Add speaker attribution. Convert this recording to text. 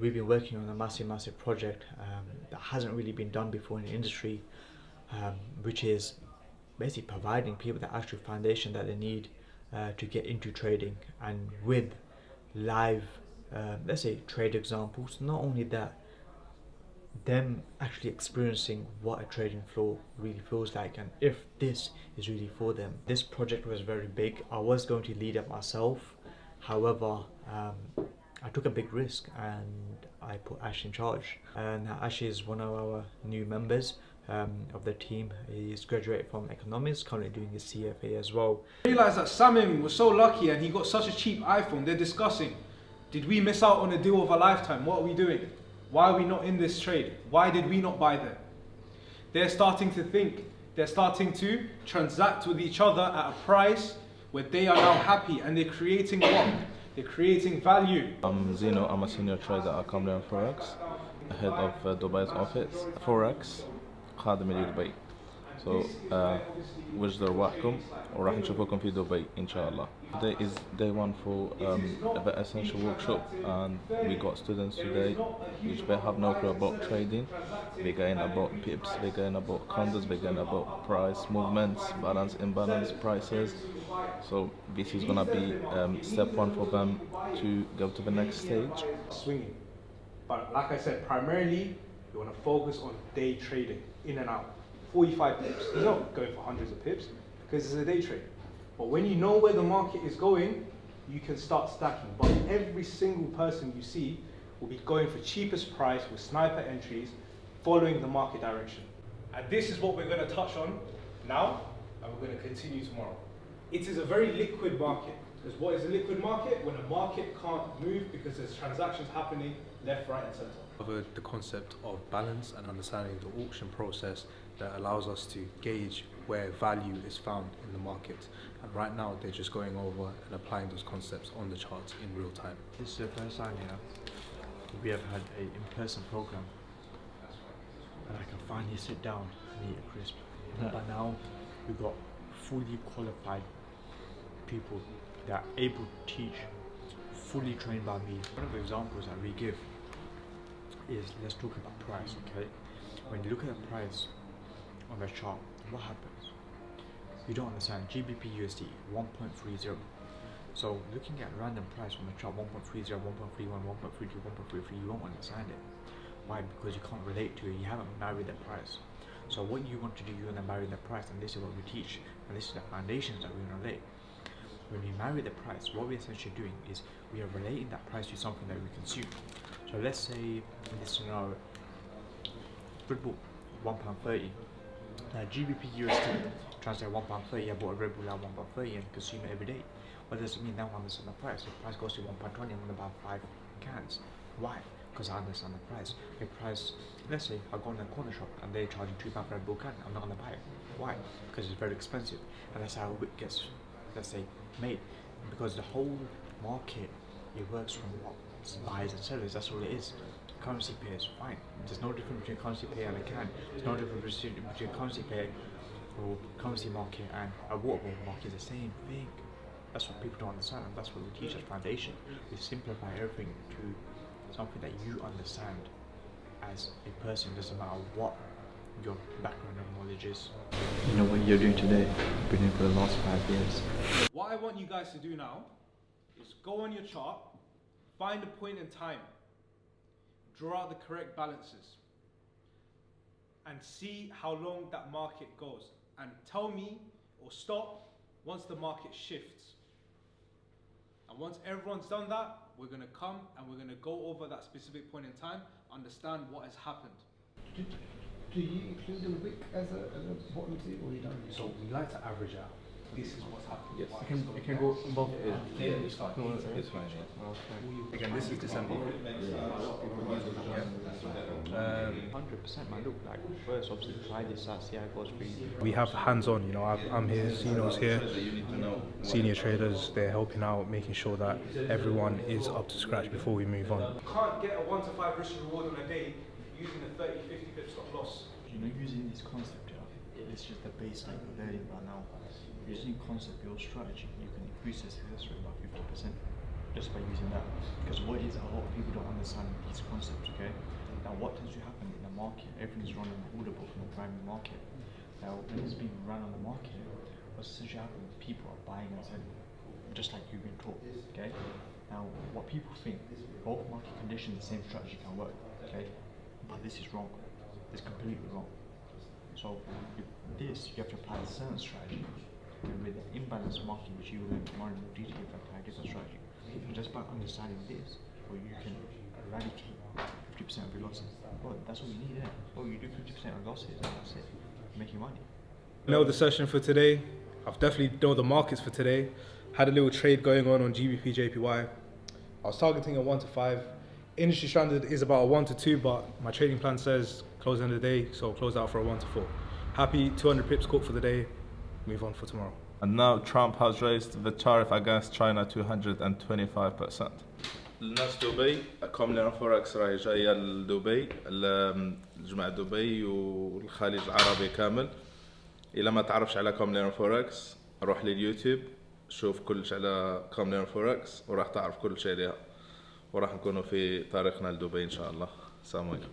Speaker 1: we've been working on a massive project that hasn't really been done before in the industry, which is basically providing people the actual foundation that they need to get into trading, and with live, let's say, trade examples. Not only that, them actually experiencing what a trading floor really feels like, and if this is really for them. This project was very big. I was going to lead it myself, however, I took a big risk and I put Ash in charge. And Ash is one of our new members of the team. He's graduated from economics, currently doing his CFA as well.
Speaker 2: I realised that Samim was so lucky and he got such a cheap iPhone. They're discussing, did we miss out on a deal of a lifetime? What are we doing? Why are we not in this trade? Why did we not buy them? They're starting to think, they're starting to transact with each other at a price where they are now happy, and they're creating what? They're creating value.
Speaker 3: I'm Zeno, I'm a senior trader at Camden Forex, head of Dubai's office. Forex خادم لدبي. So وجدوا رواحكم وراح نشوفكم في دبي إن شاء الله. Today is day one for the Essentials Workshop, and we got students today which they have no clue about trading. We're going about pips, we're going about candles, we're going about price movements, balance, imbalance, prices. So this is gonna be step one for them to go to the next stage.
Speaker 2: Swinging, but like I said, primarily you want to focus on day trading, in and out. 45 pips. You're not going for hundreds of pips because it's a day trade. But when you know where the market is going, you can start stacking. But every single person you see will be going for cheapest price with sniper entries, following the market direction. And this is what we're going to touch on now, and we're going to continue tomorrow. It is a very liquid market. Because what is a liquid market? When a market can't move because there's transactions happening left, right, and center.
Speaker 4: Covered the concept of balance and understanding the auction process that allows us to gauge where value is found in the market. And right now they're just going over and applying those concepts on the charts in real time.
Speaker 1: This is the first time we have had an in-person program and I can finally sit down and eat a crisp. But now we've got fully qualified people that are able to teach, fully trained by me. One of the examples that we give is, let's talk about price, okay? When you look at the price on the chart, what happens? You don't understand. GBP USD 1.30. So looking at random price on the chart, 1.30, 1.31, 1.32, 1.33, you won't understand it. Why? Because you can't relate to it. You haven't married the price. So what you want to do, you want to marry the price, and this is what we teach, and this is the foundations that we want to lay. When we marry the price, what we're essentially doing is we are relating that price to something that we consume. So let's say in this scenario, Red Bull, £1.30. Now GBP USD translate £1.30. I bought a Red Bull at £1.30 and consume it every day. What does it mean? Now I understand the price. If the price goes to £1.20, I'm going to buy 5 cans. Why? Because I understand the price. The price, let's say I go in a corner shop and they're charging £2 for a Red Bull can, I'm not going to buy it. Why? Because it's very expensive, and that's how it gets, let's say, made. Because the whole market, it works from what? Buyers and sellers, that's all it is. Currency pairs, fine. There's no difference between currency pair and a can. There's no difference between currency pair or currency market and a water bottle market. It's the same thing. That's what people don't understand, and that's what we teach as foundation. We simplify everything to something that you understand as a person. Doesn't matter what your background of knowledge is. You know what you're doing today, you've been doing for the last 5 years.
Speaker 2: What I want you guys to do now is go on your chart, find a point in time, draw out the correct balances, and see how long that market goes. And tell me or stop once the market shifts. And once everyone's done that, we're going to come and we're going to go over that specific point in time, understand what has happened.
Speaker 5: Do you include the wick as a bottom tip, or you don't?
Speaker 4: So we like to average out. This is what's happening.
Speaker 3: Yes.
Speaker 1: It can go above.
Speaker 3: Yeah, it's fine. It's fine.
Speaker 4: Again, this is December.
Speaker 1: 100%, man. Look, like first, obviously, try this out, see how it goes for you.
Speaker 4: We have hands-on, you know, I'm here, Zeno's here, senior traders, they're helping out, making sure that everyone is up to scratch before we move on.
Speaker 2: You can't get a 1 to 5 risk reward on a day using a 30, 50 pip stop loss.
Speaker 1: You know, using this concept, it's just the baseline you're learning right now. Using concept, your strategy, you can increase the success rate by 50%. just by using that. Because what is a lot of people don't understand these concepts, okay? Now what tends to happen in the market, everything's run on the order book in the primary market. Now when it's being run on the market, what's essentially happening, people are buying and selling, just like you've been taught, okay? Now what people think, both market conditions, the same strategy can work, okay? But this is wrong, it's completely wrong. So with this, you have to apply a certain strategy. And with the imbalanced market, which you will learn tomorrow in more detail, you have to apply a different strategy. And just by understanding this, or you can eradicate 50% of your losses. Well, that's all you need, isn't it? Oh, you do 50% of losses, and that's it. You're making money.
Speaker 2: Know the session for today. I've definitely know the markets for today. Had a little trade going on GBP JPY. I was targeting a 1 to 5. Industry standard is about a 1 to 2, but my trading plan says close end of the day, so I'll close out for a 1 to 4. Happy 200 pips caught for the day. Move on for tomorrow.
Speaker 3: And now Trump has raised the tariff against China 225%. الناس دبي كوملين فوركس راهي جايه لدبي الجماعة دبي والخليج العربي كامل. إذا ما تعرفش على كوملين فوركس روح لليوتيوب شوف كلش على كوملين فوركس وراح تعرف كل شيء لها وراح نكونوا في طريقنا لدبي إن شاء الله. السلام عليكم.